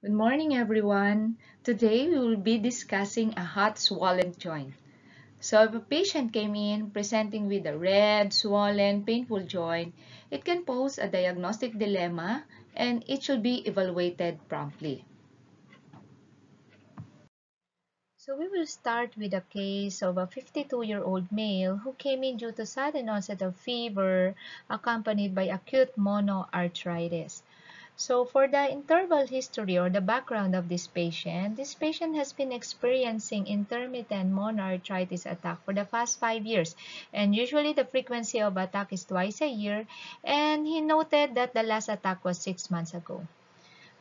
Good morning, everyone. Today we will be discussing a hot swollen joint. So if a patient came in presenting with a red, swollen, painful joint, it can pose a diagnostic dilemma and it should be evaluated promptly. So we will start with a case of a 52-year-old male who came in due to sudden onset of fever accompanied by acute monoarthritis. So for the interval history or the background of this patient has been experiencing intermittent monoarthritis attack for the past 5 years. And usually the frequency of attack is twice a year. And he noted that the last attack was 6 months ago.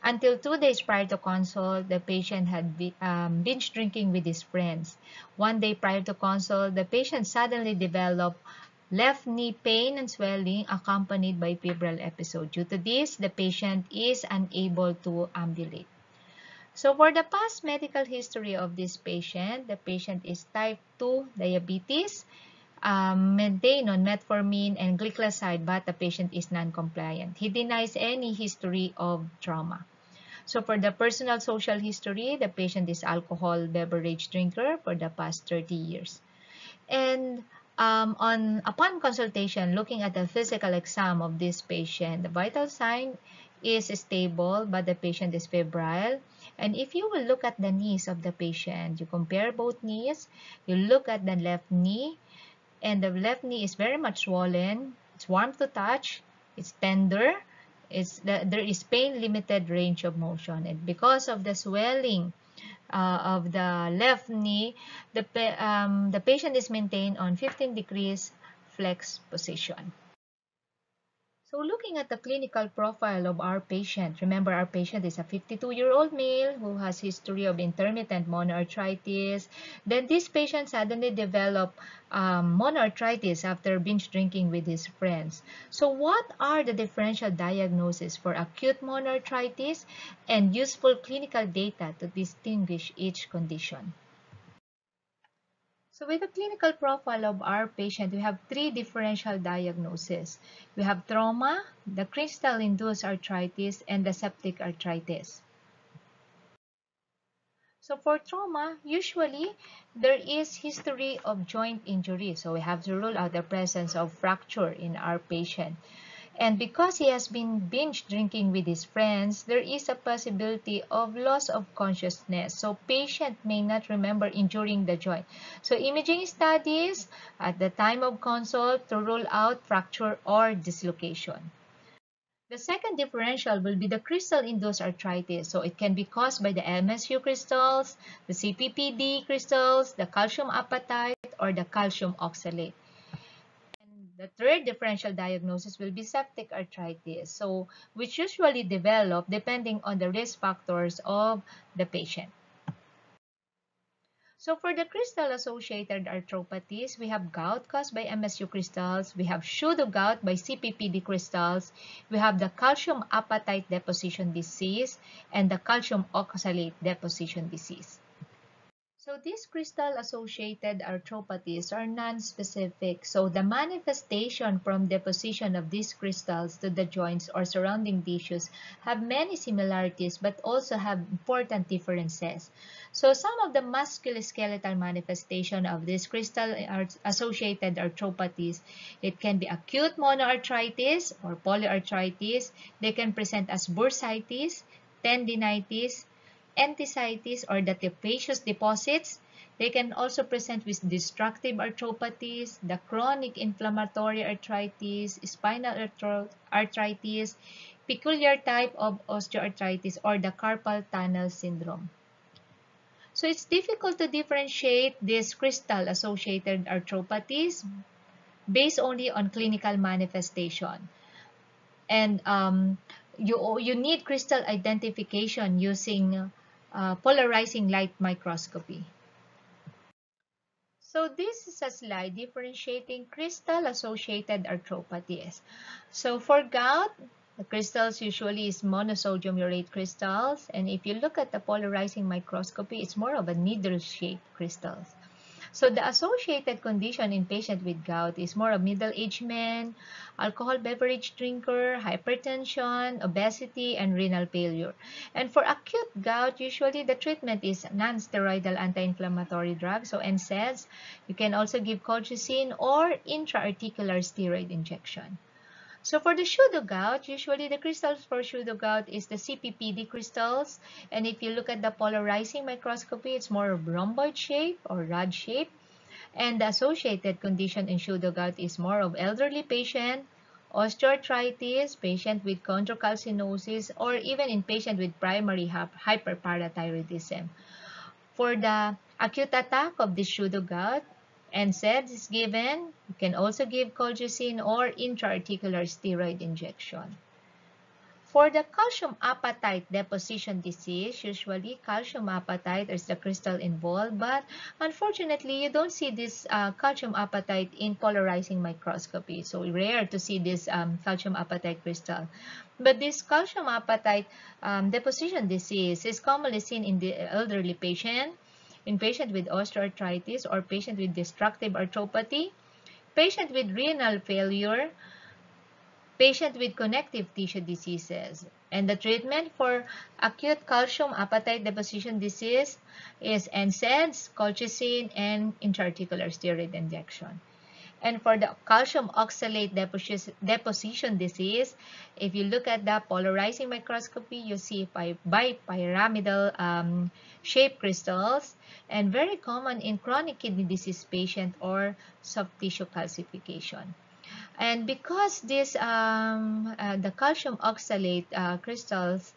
Until 2 days prior to consult, the patient had binge drinking with his friends. One day prior to consult, the patient suddenly developed left knee pain and swelling accompanied by febrile episode. Due to this, the patient is unable to ambulate. So for the past medical history of this patient, the patient is type 2 diabetes, maintained on metformin and glycoside, but the patient is non-compliant. He denies any history of trauma. So for the personal social history, the patient is alcohol beverage drinker for the past 30 years. And upon consultation, looking at the physical exam of this patient, the vital sign is stable, but the patient is febrile. And if you will look at the knees of the patient, you compare both knees, you look at the left knee, and the left knee is very much swollen. It's warm to touch. It's tender. There is pain limited range of motion, and because of the swelling of the left knee, the patient is maintained on 15 degrees flex position. So looking at the clinical profile of our patient, remember our patient is a 52-year-old male who has history of intermittent monoarthritis. Then this patient suddenly developed monoarthritis after binge drinking with his friends. So what are the differential diagnoses for acute monoarthritis and useful clinical data to distinguish each condition? So with the clinical profile of our patient, we have three differential diagnoses. We have trauma, the crystal-induced arthritis, and the septic arthritis. So for trauma, usually there is history of joint injury. So we have to rule out the presence of fracture in our patient. And because he has been binge drinking with his friends, there is a possibility of loss of consciousness. So patient may not remember injuring the joint. So imaging studies at the time of consult to rule out fracture or dislocation. The second differential will be the crystal-induced arthritis. So it can be caused by the MSU crystals, the CPPD crystals, the calcium apatite, or the calcium oxalate. The third differential diagnosis will be septic arthritis, so which usually develop depending on the risk factors of the patient. So for the crystal-associated arthropathies, we have gout caused by MSU crystals, we have pseudo-gout by CPPD crystals, we have the calcium apatite deposition disease, and the calcium oxalate deposition disease. So these crystal-associated arthropathies are non-specific. So the manifestation from deposition of these crystals to the joints or surrounding tissues have many similarities but also have important differences. So some of the musculoskeletal manifestation of these crystal-associated arthropathies, it can be acute monoarthritis or polyarthritis. They can present as bursitis, tendinitis, enthesitis or the tepaceous deposits. They can also present with destructive arthropathies, the chronic inflammatory arthritis, spinal arthritis, peculiar type of osteoarthritis, or the carpal tunnel syndrome. So it's difficult to differentiate these crystal-associated arthropathies based only on clinical manifestation. And you need crystal identification using polarizing light microscopy. So this is a slide differentiating crystal-associated arthropathies. So for gout, the crystals usually is monosodium urate crystals, and if you look at the polarizing microscopy, it's more of a needle-shaped crystals. So the associated condition in patient with gout is more of middle-aged men, alcohol beverage drinker, hypertension, obesity, and renal failure. And for acute gout, usually the treatment is non-steroidal anti-inflammatory drugs, so NSAIDs. You can also give colchicine or intra-articular steroid injection. So for the pseudo gout, usually the crystals for pseudo gout is the CPPD crystals. And if you look at the polarizing microscopy, it's more of rhomboid shape or rod shape. And the associated condition in pseudo gout is more of elderly patient, osteoarthritis, patient with chondrocalcinosis, or even in patient with primary hyperparathyroidism. For the acute attack of the pseudo gout, NSAIDs is given. You can also give colchicine or intra-articular steroid injection. For the calcium apatite deposition disease, usually calcium apatite is the crystal involved, but unfortunately, you don't see this calcium apatite in polarizing microscopy. So rare to see this calcium apatite crystal. But this calcium apatite deposition disease is commonly seen in the elderly patient, in patient with osteoarthritis or patient with destructive arthropathy, patient with renal failure, patient with connective tissue diseases. And the treatment for acute calcium apatite deposition disease is NSAIDs, colchicine, and intra-articular steroid injection. And for the calcium oxalate deposition disease, if you look at the polarizing microscopy, you see bipyramidal shaped crystals, and very common in chronic kidney disease patient or soft tissue calcification. And because the calcium oxalate crystals,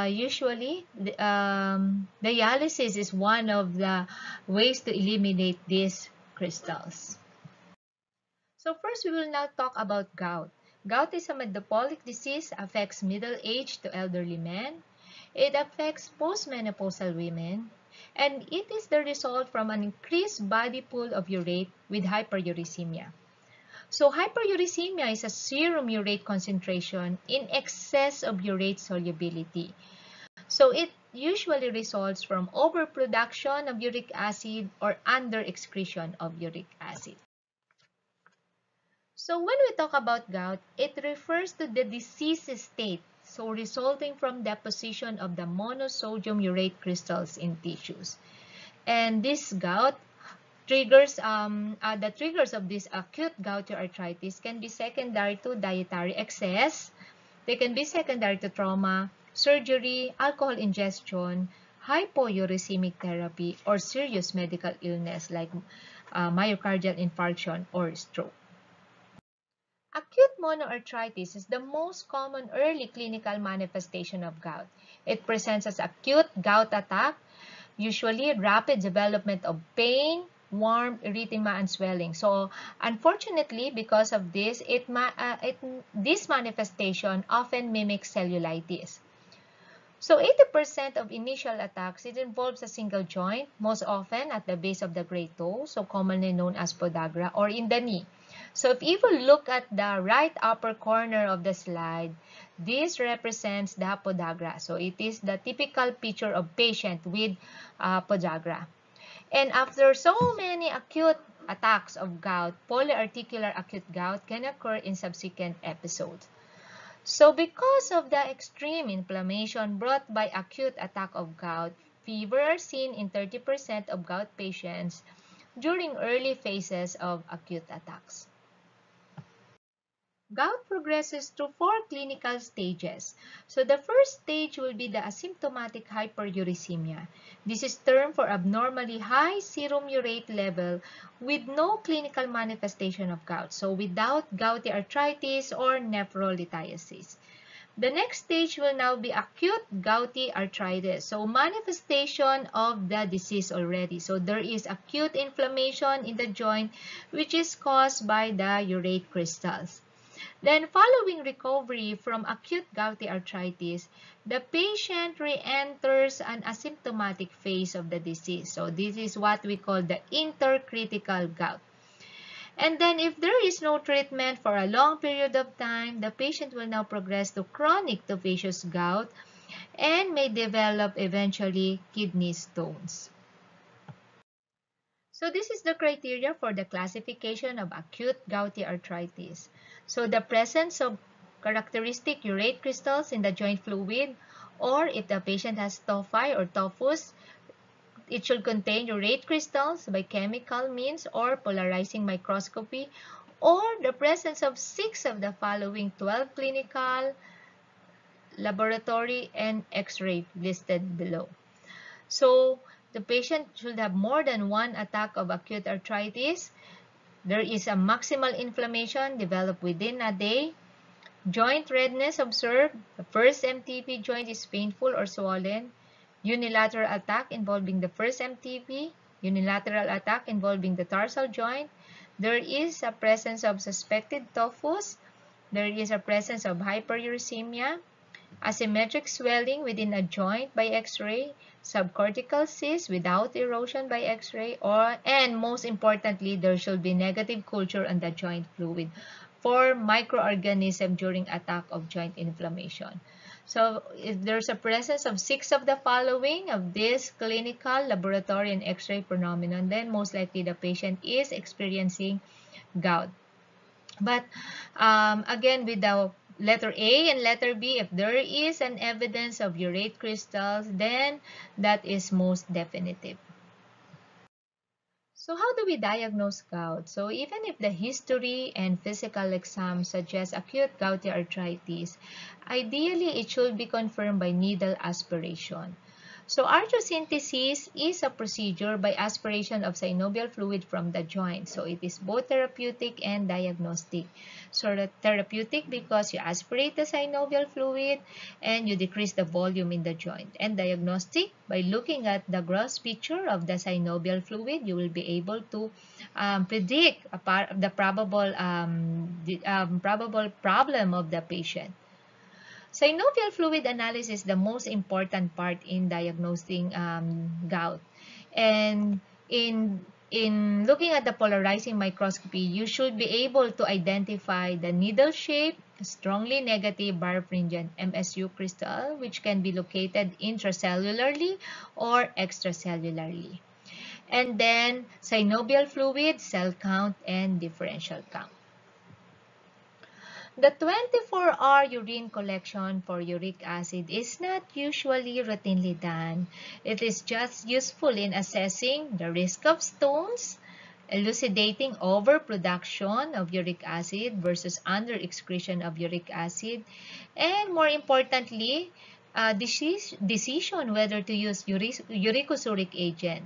usually dialysis is one of the ways to eliminate these crystals. So first, we will now talk about gout. Gout is a metabolic disease, affects middle-aged to elderly men. It affects postmenopausal women, and it is the result from an increased body pool of urate with hyperuricemia. So hyperuricemia is a serum urate concentration in excess of urate solubility. So it usually results from overproduction of uric acid or underexcretion of uric acid. So when we talk about gout, it refers to the disease state, so resulting from deposition of the monosodium urate crystals in tissues. And this gout triggers, the triggers of this acute gouty arthritis can be secondary to dietary excess. They can be secondary to trauma, surgery, alcohol ingestion, hypouricemic therapy, or serious medical illness like myocardial infarction or stroke. Acute monoarthritis is the most common early clinical manifestation of gout. It presents as acute gout attack, usually rapid development of pain, warmth, erythema, and swelling. So, unfortunately, because of this, this manifestation often mimics cellulitis. So, 80% of initial attacks, it involves a single joint, most often at the base of the great toe, so commonly known as podagra, or in the knee. So if you will look at the right upper corner of the slide, this represents the podagra. So it is the typical picture of patient with podagra. And after so many acute attacks of gout, polyarticular acute gout can occur in subsequent episodes. So because of the extreme inflammation brought by acute attack of gout, fever are seen in 30% of gout patients during early phases of acute attacks. Gout progresses through 4 clinical stages. So the first stage will be the asymptomatic hyperuricemia. This is termed for abnormally high serum urate level with no clinical manifestation of gout. So without gouty arthritis or nephrolithiasis. The next stage will now be acute gouty arthritis. So manifestation of the disease already. So there is acute inflammation in the joint which is caused by the urate crystals. Then following recovery from acute gouty arthritis, the patient re-enters an asymptomatic phase of the disease. So this is what we call the intercritical gout. And then if there is no treatment for a long period of time, the patient will now progress to chronic tophaceous gout and may develop eventually kidney stones. So this is the criteria for the classification of acute gouty arthritis. So the presence of characteristic urate crystals in the joint fluid, or if the patient has tophi or tophus, it should contain urate crystals by chemical means or polarizing microscopy, or the presence of 6 of the following 12 clinical, laboratory, and X-ray listed below. So the patient should have more than one attack of acute arthritis. There is a maximal inflammation developed within a day. Joint redness observed. The first MTP joint is painful or swollen. Unilateral attack involving the first MTP. Unilateral attack involving the tarsal joint. There is a presence of suspected tophus. There is a presence of hyperuricemia. Asymmetric swelling within a joint by X-ray, subcortical cyst without erosion by X-ray, and most importantly, there should be negative culture on the joint fluid for microorganism during attack of joint inflammation. So if there's a presence of 6 of the following of this clinical, laboratory, and X-ray phenomenon, then most likely the patient is experiencing gout. But again, with the letter A and letter B, if there is an evidence of urate crystals, then that is most definitive. So how do we diagnose gout? So even if the history and physical exam suggest acute gouty arthritis, ideally it should be confirmed by needle aspiration. So arthrosynthesis is a procedure by aspiration of synovial fluid from the joint. So it is both therapeutic and diagnostic. So the therapeutic because you aspirate the synovial fluid and you decrease the volume in the joint. And diagnostic, by looking at the gross picture of the synovial fluid, you will be able to predict the probable problem of the patient. Synovial fluid analysis is the most important part in diagnosing gout. And in looking at the polarizing microscopy, you should be able to identify the needle shape, strongly negative birefringent MSU crystal, which can be located intracellularly or extracellularly. And then synovial fluid, cell count, and differential count. The 24-hour urine collection for uric acid is not usually routinely done. It is just useful in assessing the risk of stones, elucidating overproduction of uric acid versus underexcretion of uric acid, and more importantly, decision whether to use uricosuric agent.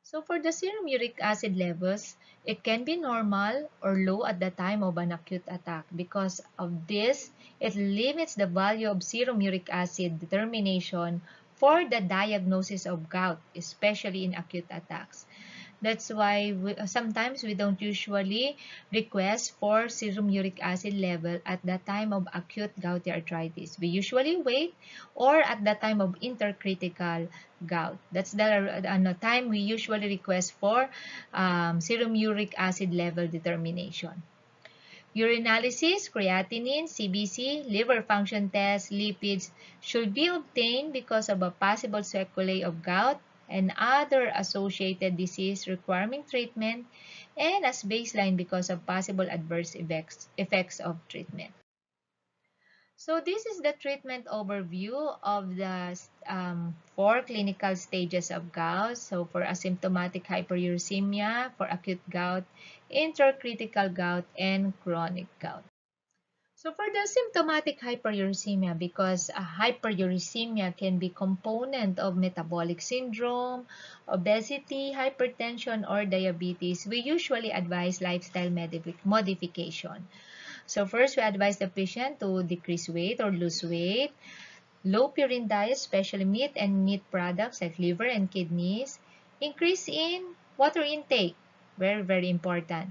So for the serum uric acid levels, it can be normal or low at the time of an acute attack. Because of this, it limits the value of serum uric acid determination for the diagnosis of gout, especially in acute attacks. That's why sometimes we don't usually request for serum uric acid level at the time of acute gouty arthritis. We usually wait or at the time of intercritical gout. That's the time we usually request for serum uric acid level determination. Urinalysis, creatinine, CBC, liver function tests, lipids should be obtained because of a possible sequelae of gout and other associated disease requiring treatment, and as baseline because of possible adverse effects of treatment. So this is the treatment overview of the 4 clinical stages of gout. So for asymptomatic hyperuricemia, for acute gout, intercritical gout, and chronic gout. So for the symptomatic hyperuricemia, because a hyperuricemia can be component of metabolic syndrome, obesity, hypertension, or diabetes, we usually advise lifestyle modification. So first, we advise the patient to decrease weight or lose weight, low purine diet, especially meat and meat products like liver and kidneys, increase in water intake, very, very important.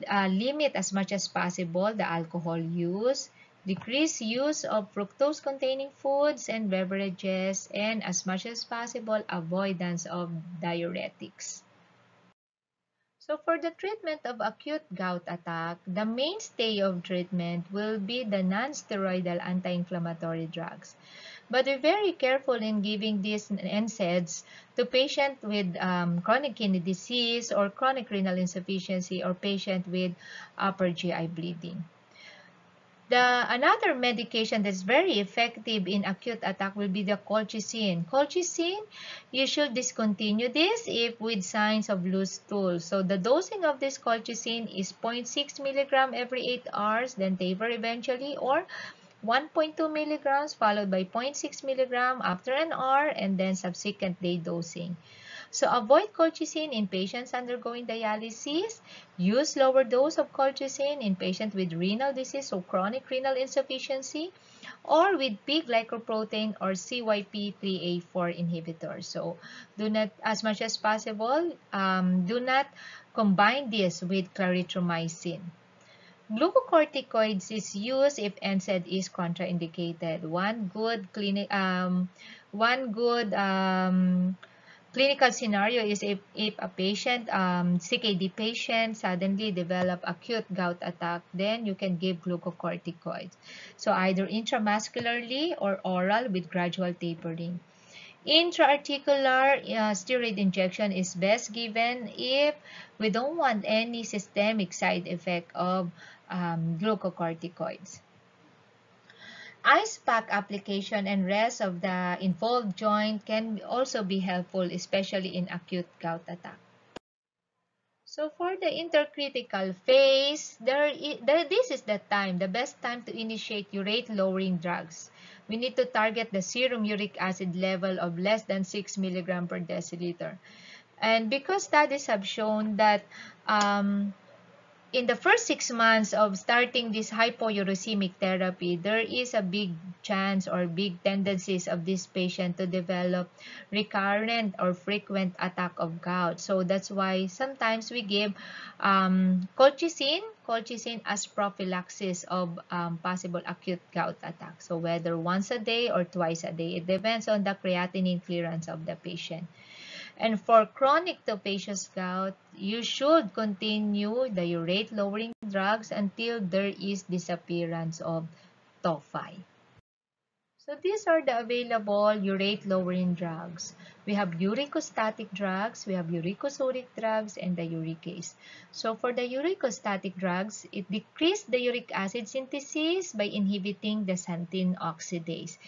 Limit as much as possible the alcohol use, decrease use of fructose-containing foods and beverages, and as much as possible, avoidance of diuretics. So for the treatment of acute gout attack, the mainstay of treatment will be the non-steroidal anti-inflammatory drugs. But be very careful in giving these NSAIDs to patients with chronic kidney disease or chronic renal insufficiency or patient with upper GI bleeding. Another medication that's very effective in acute attack will be the colchicine. Colchicine, you should discontinue this if with signs of loose stool. So the dosing of this colchicine is 0.6 milligram every 8 hours, then taper eventually, or 1.2 milligrams followed by 0.6 milligram after an hour, and then subsequent day dosing. So avoid colchicine in patients undergoing dialysis. Use lower dose of colchicine in patients with renal disease or chronic renal insufficiency, or with P-glycoprotein or CYP3A4 inhibitors. So do not, as much as possible, do not combine this with clarithromycin. Glucocorticoids is used if NSAID is contraindicated. One good clinical scenario is if a patient, CKD patient, suddenly develop acute gout attack, then you can give glucocorticoids. So either intramuscularly or oral with gradual tapering. Intraarticular steroid injection is best given if we don't want any systemic side effect of glucocorticoids. Ice pack application and rest of the involved joint can also be helpful, especially in acute gout attack. So for the intercritical phase, this is the best time to initiate urate-lowering drugs. We need to target the serum uric acid level of less than 6 milligram per deciliter. And because studies have shown that in the first 6 months of starting this hypouricemic therapy, there is a big chance or big tendencies of this patient to develop recurrent or frequent attack of gout. So that's why sometimes we give colchicine as prophylaxis of possible acute gout attack. So whether once a day or twice a day, it depends on the creatinine clearance of the patient. And for chronic tophaceous gout, you should continue the urate-lowering drugs until there is disappearance of tophi. So these are the available urate-lowering drugs. We have uricostatic drugs, we have uricosuric drugs, and the uricase. So for the uricostatic drugs, it decreases the uric acid synthesis by inhibiting the xanthine oxidase.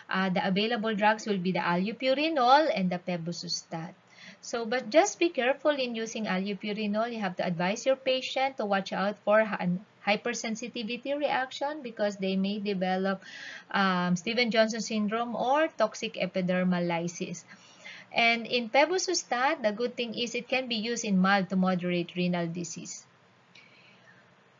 The available drugs will be the allopurinol and the pebusustat. So, but just be careful in using allopurinol. You have to advise your patient to watch out for hypersensitivity reaction because they may develop Stevens-Johnson syndrome or toxic epidermal lysis. And in pebusustat, the good thing is it can be used in mild to moderate renal disease.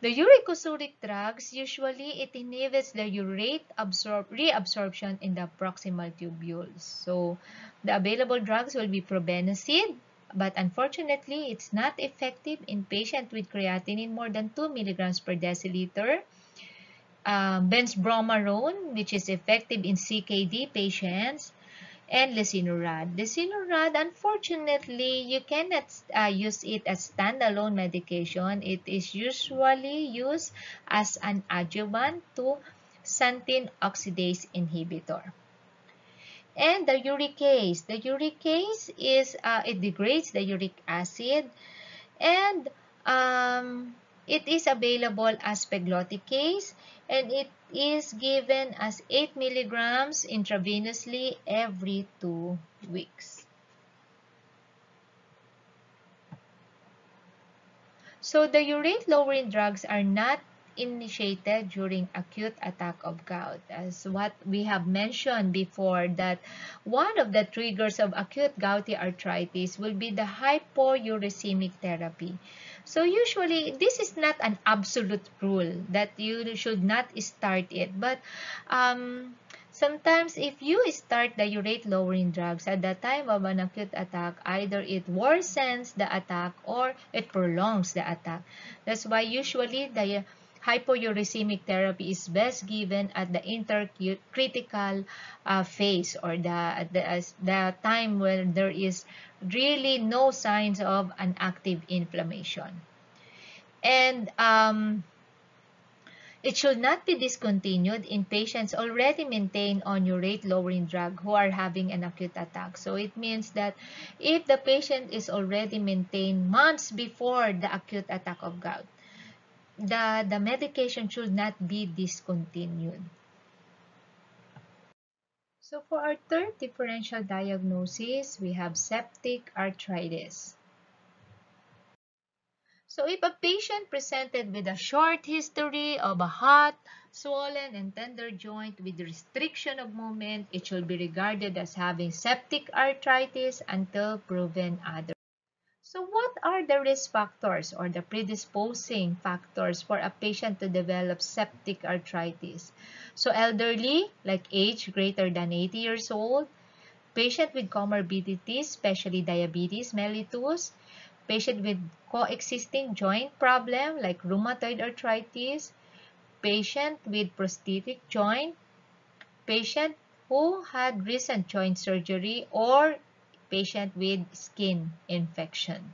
The uricosuric drugs, usually it inhibits the urate reabsorption in the proximal tubules. So the available drugs will be probenecid, but unfortunately, it's not effective in patients with creatinine more than 2 milligrams per deciliter. Benzbromarone, which is effective in CKD patients, and lesinurad. Lesinurad, unfortunately, you cannot use it as standalone medication. It is usually used as an adjuvant to xanthine oxidase inhibitor. And the uricase. The uricase is, it degrades the uric acid, and it is available as pegloticase, and it is given as 8 milligrams intravenously every 2 weeks. So the urate-lowering drugs are not initiated during acute attack of gout, as what we have mentioned before, that one of the triggers of acute gouty arthritis will be the hypouricemic therapy. So usually, this is not an absolute rule that you should not start it, but sometimes if you start the urate-lowering drugs at the time of an acute attack, either it worsens the attack or it prolongs the attack. That's why usually the hypouricemic therapy is best given at the intercritical phase, or the time when there is really no signs of an active inflammation. And It should not be discontinued in patients already maintained on your rate-lowering drug who are having an acute attack. So it means that if the patient is already maintained months before the acute attack of gout, the medication should not be discontinued. So for our third differential diagnosis, we have septic arthritis. So if a patient presented with a short history of a hot, swollen, and tender joint with restriction of movement, it should be regarded as having septic arthritis until proven otherwise. So what are the risk factors or the predisposing factors for a patient to develop septic arthritis? So elderly, like age greater than 80 years old, patient with comorbidities, especially diabetes mellitus, patient with coexisting joint problem like rheumatoid arthritis, patient with prosthetic joint, patient who had recent joint surgery, or patient with skin infection.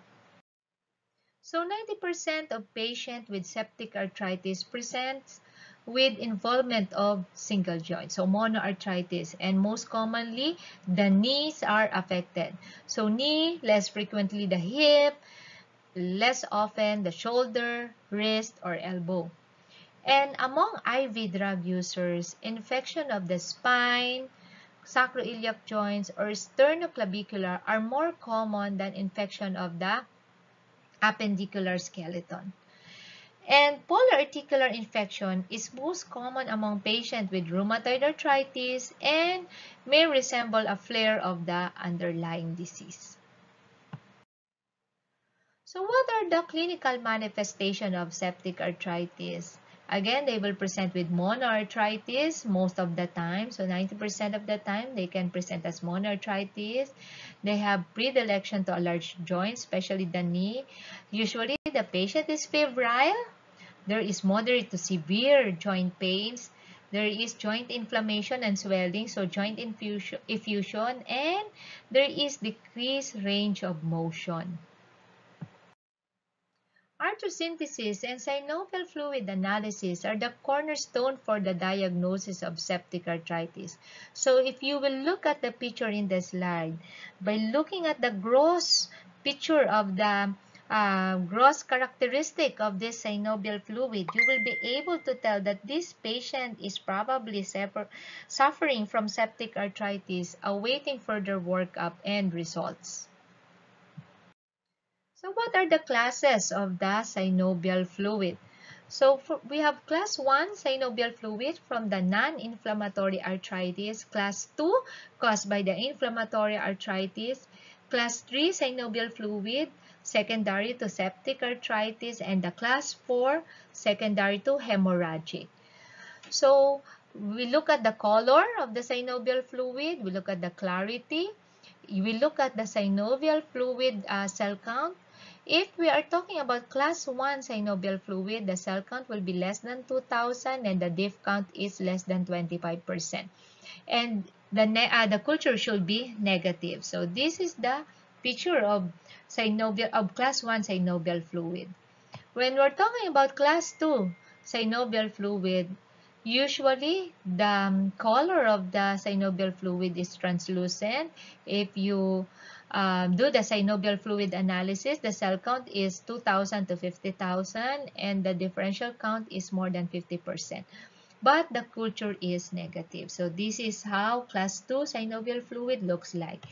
So 90% of patients with septic arthritis presents with involvement of single joint, so monoarthritis, and most commonly the knees are affected. So knee, less frequently the hip, less often the shoulder, wrist, or elbow. And among IV drug users, infection of the spine, sacroiliac joints, or sternoclavicular are more common than infection of the appendicular skeleton. And polarticular infection is most common among patients with rheumatoid arthritis and may resemble a flare of the underlying disease. So what are the clinical manifestations of septic arthritis? Again, they will present with monoarthritis most of the time. So 90% of the time, they can present as monoarthritis. They have predilection to a large joint, especially the knee. Usually, the patient is febrile. There is moderate to severe joint pains. There is joint inflammation and swelling, so joint effusion, and there is decreased range of motion. Arthrosynthesis and synovial fluid analysis are the cornerstone for the diagnosis of septic arthritis. So if you will look at the picture in the slide, by looking at the gross picture of the gross characteristic of this synovial fluid, you will be able to tell that this patient is probably suffering from septic arthritis, awaiting further workup and results. So what are the classes of the synovial fluid? So we have class 1 synovial fluid from the non-inflammatory arthritis, class 2 caused by the inflammatory arthritis, class 3 synovial fluid secondary to septic arthritis, and the class 4 secondary to hemorrhagic. So we look at the color of the synovial fluid, we look at the clarity, we look at the synovial fluid cell count. If we are talking about class 1 synovial fluid, the cell count will be less than 2,000 and the diff count is less than 25%. And the culture should be negative. So this is the picture of class 1 synovial fluid. When we're talking about class 2 synovial fluid, usually the color of the synovial fluid is translucent. If you do the synovial fluid analysis, the cell count is 2,000 to 50,000 and the differential count is more than 50%. But the culture is negative. So this is how class 2 synovial fluid looks like.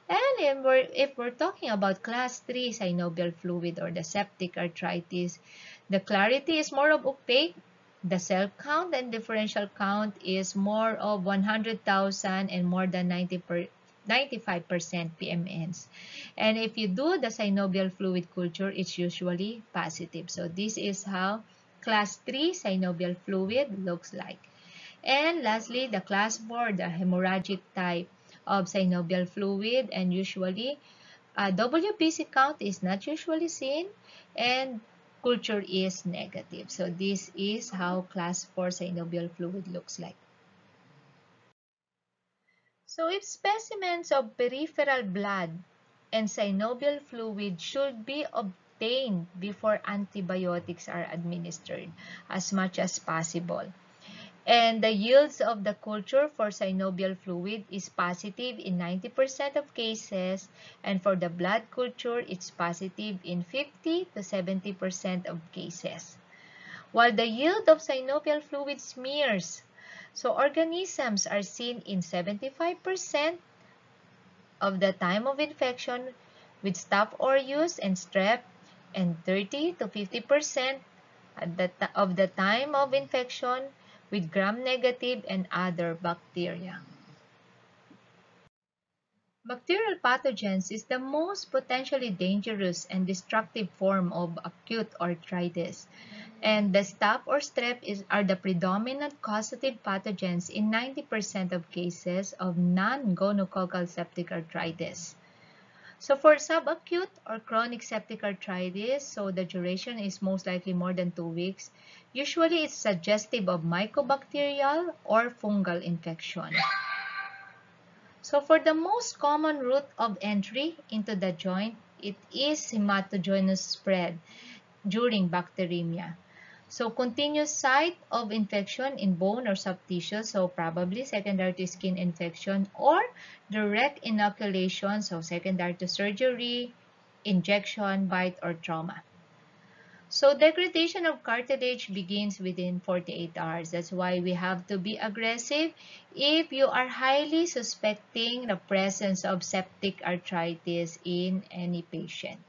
And if we're talking about class 3 synovial fluid or the septic arthritis, the clarity is more of opaque. The cell count and differential count is more of 100,000 and more than 95% PMNs. And if you do the synovial fluid culture, it's usually positive. So this is how class 3 synovial fluid looks like. And lastly, the class 4, the hemorrhagic type of synovial fluid, and usually WBC count is not usually seen and culture is negative. So this is how class 4 synovial fluid looks like. So if specimens of peripheral blood and synovial fluid should be obtained before antibiotics are administered as much as possible. And the yields of the culture for synovial fluid is positive in 90% of cases, and for the blood culture, it's positive in 50 to 70% of cases. While the yield of synovial fluid smears, so organisms are seen in 75% of the time of infection with Staph aureus and strep, and 30 to 50% of the time of infection with gram-negative and other bacteria. Bacterial pathogens is the most potentially dangerous and destructive form of acute arthritis, and the staph or strep are the predominant causative pathogens in 90% of cases of non-gonococcal septic arthritis. So for subacute or chronic septic arthritis, so the duration is most likely more than 2 weeks. Usually it's suggestive of mycobacterial or fungal infection. So for the most common route of entry into the joint, it is hematogenous spread during bacteremia. So continuous site of infection in bone or soft tissue, so probably secondary to skin infection, or direct inoculation, so secondary to surgery, injection, bite, or trauma. So degradation of cartilage begins within 48 hours. That's why we have to be aggressive if you are highly suspecting the presence of septic arthritis in any patient.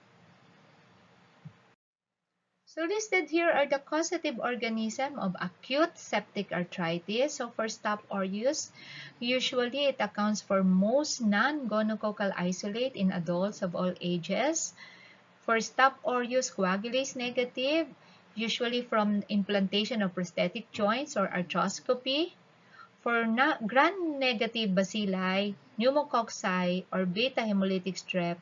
So listed here are the causative organism of acute septic arthritis. So for Staph aureus, usually it accounts for most non-gonococcal isolate in adults of all ages. For Staph aureus coagulase negative, usually from implantation of prosthetic joints or arthroscopy. For gram-negative bacilli, pneumococci, or beta hemolytic strep,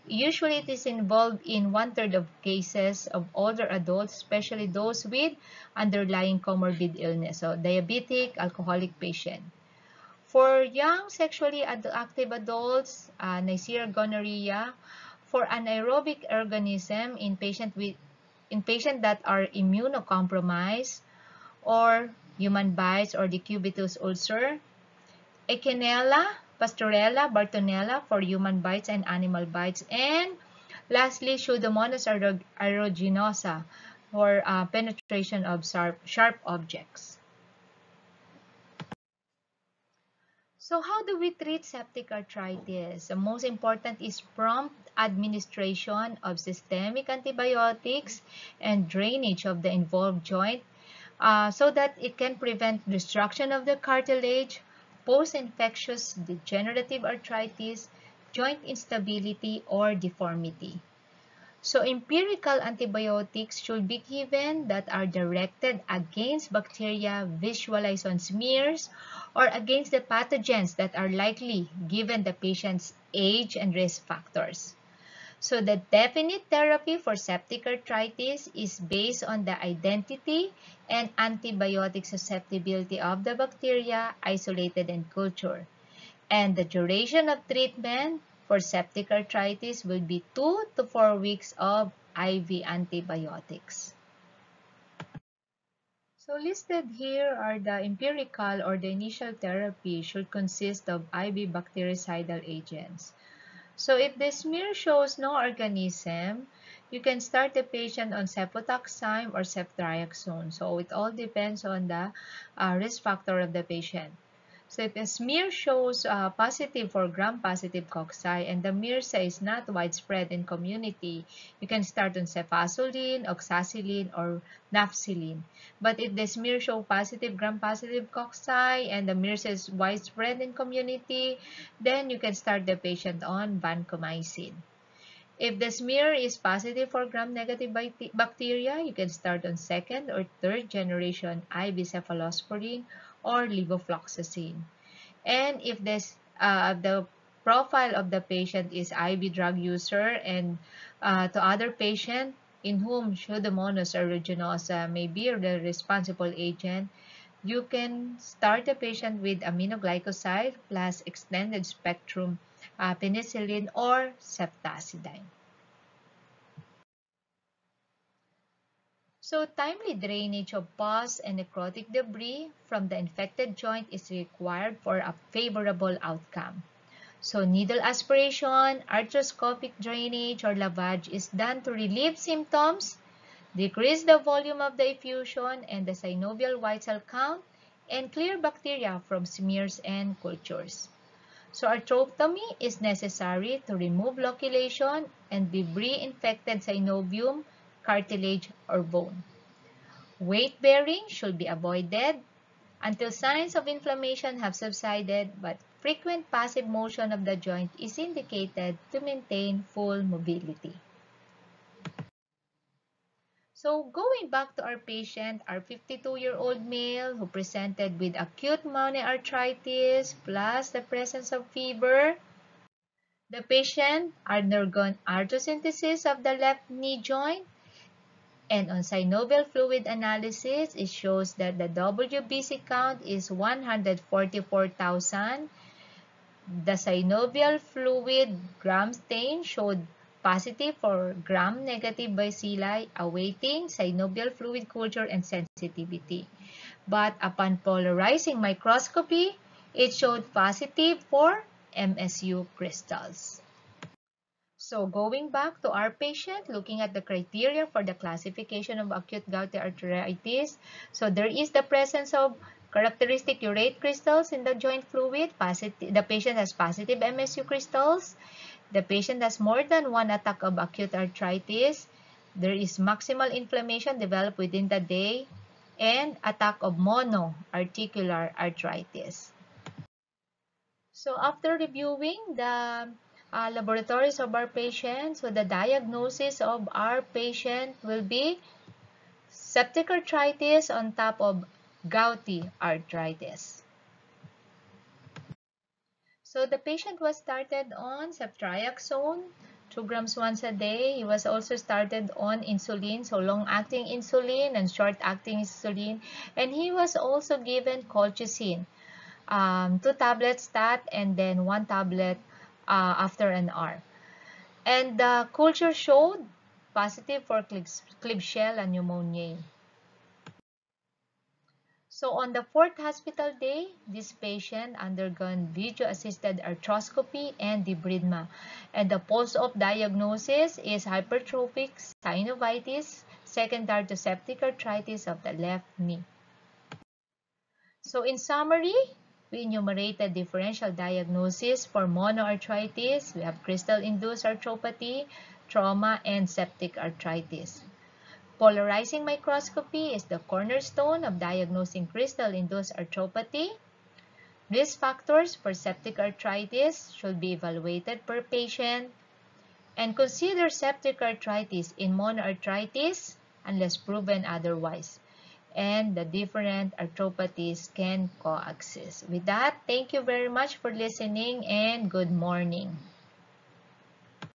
usually it is involved in 1/3 of cases of older adults, especially those with underlying comorbid illness, so diabetic, alcoholic patient. For young sexually active adults, Neisseria gonorrhea. For anaerobic organism in patient that are immunocompromised, or human bites or decubitus ulcer. Echinella, Pastorella, Bartonella for human bites and animal bites. And lastly, Pseudomonas aeruginosa for penetration of sharp objects. So how do we treat septic arthritis? The most important is prompt administration of systemic antibiotics and drainage of the involved joint so that it can prevent destruction of the cartilage, post-infectious degenerative arthritis, joint instability, or deformity. So empirical antibiotics should be given that are directed against bacteria visualized on smears or against the pathogens that are likely given the patient's age and risk factors. So the definite therapy for septic arthritis is based on the identity and antibiotic susceptibility of the bacteria isolated in culture. And the duration of treatment for septic arthritis will be 2 to 4 weeks of IV antibiotics. So listed here are the empirical or the initial therapy should consist of IV bactericidal agents. So if the smear shows no organism, you can start the patient on cefotaxime or ceftriaxone. So it all depends on the risk factor of the patient. So if a smear shows positive for gram-positive cocci and the MRSA is not widespread in community, you can start on cefazolin, oxacillin, or nafcillin. But if the smear shows positive gram-positive cocci and the MRSA is widespread in community, then you can start the patient on vancomycin. If the smear is positive for gram-negative bacteria, you can start on second or third generation IV cephalosporin or levofloxacin. And if the profile of the patient is IV drug user and to other patient in whom Pseudomonas aeruginosa may be the responsible agent, you can start the patient with aminoglycoside plus extended spectrum penicillin or ceftazidime. So timely drainage of pus and necrotic debris from the infected joint is required for a favorable outcome. So needle aspiration, arthroscopic drainage, or lavage is done to relieve symptoms, decrease the volume of the effusion and the synovial white cell count, and clear bacteria from smears and cultures. So arthrotomy is necessary to remove loculation and debris-infected synovium, cartilage, or bone. Weight bearing should be avoided until signs of inflammation have subsided, but frequent passive motion of the joint is indicated to maintain full mobility. So going back to our patient, our 52-year-old male who presented with acute monoarthritis plus the presence of fever. The patient undergone arthrocentesis of the left knee joint, and on synovial fluid analysis, it shows that the WBC count is 144,000. The synovial fluid gram stain showed positive for gram-negative bacilli, awaiting synovial fluid culture and sensitivity. But upon polarizing microscopy, it showed positive for MSU crystals. So going back to our patient, looking at the criteria for the classification of acute gouty arthritis. So there is the presence of characteristic urate crystals in the joint fluid. The patient has positive MSU crystals. The patient has more than one attack of acute arthritis. There is maximal inflammation developed within the day and attack of monoarticular arthritis. So after reviewing the laboratories of our patient, so the diagnosis of our patient will be septic arthritis on top of gouty arthritis. So the patient was started on ceftriaxone, 2 grams once a day. He was also started on insulin, so long-acting insulin and short-acting insulin. And he was also given colchicine, 2 tablets that and then 1 tablet after an hour. And the culture showed positive for Klebsiella pneumoniae. So on the 4th hospital day, this patient undergone video-assisted arthroscopy and debridement. And the post-op diagnosis is hypertrophic synovitis secondary to septic arthritis of the left knee. So in summary, we enumerated differential diagnosis for monoarthritis. We have crystal-induced arthropathy, trauma, and septic arthritis. Polarizing microscopy is the cornerstone of diagnosing crystal-induced arthropathy. Risk factors for septic arthritis should be evaluated per patient. And consider septic arthritis in monoarthritis unless proven otherwise. And the different arthropathies can coexist. With that, thank you very much for listening and good morning.